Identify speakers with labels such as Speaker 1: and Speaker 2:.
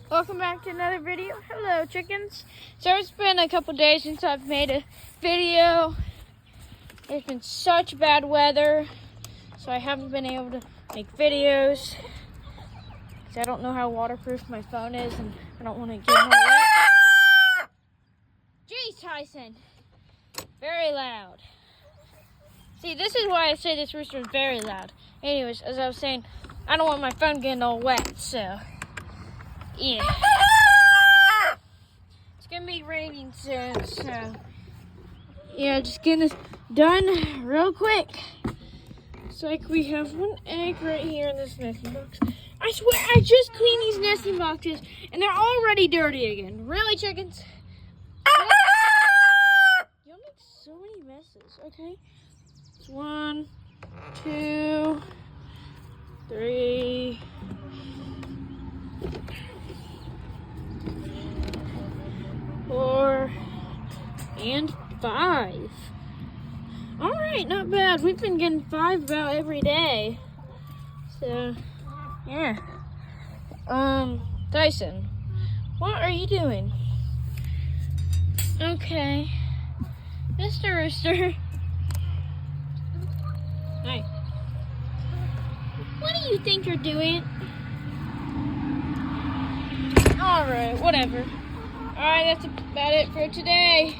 Speaker 1: Welcome back to another video. Hello, chickens. So it's been a couple days since I've made a video. It's been such bad weather, so I haven't been able to make videos. Because I don't know how waterproof my phone is, and I don't want to get more wet. Jeez, Tyson. Very loud. See, this is why I say this rooster is very loud. Anyways, as I was saying, I don't want my phone getting all wet, so yeah. It's gonna be raining soon, so yeah, just getting this done real quick. It's like we have one egg right here in this nesting box. I swear, I just cleaned these nesting boxes and they're already dirty again. Really, chickens? You'll make so many messes, okay? It's 1, 2, 3, 4, and 5. All right, not bad. We've been getting 5 about every day. So, yeah. Tyson, what are you doing? Okay. Mr. Rooster. Hi. What do you think you're doing? All right, whatever. All right, that's about it for today.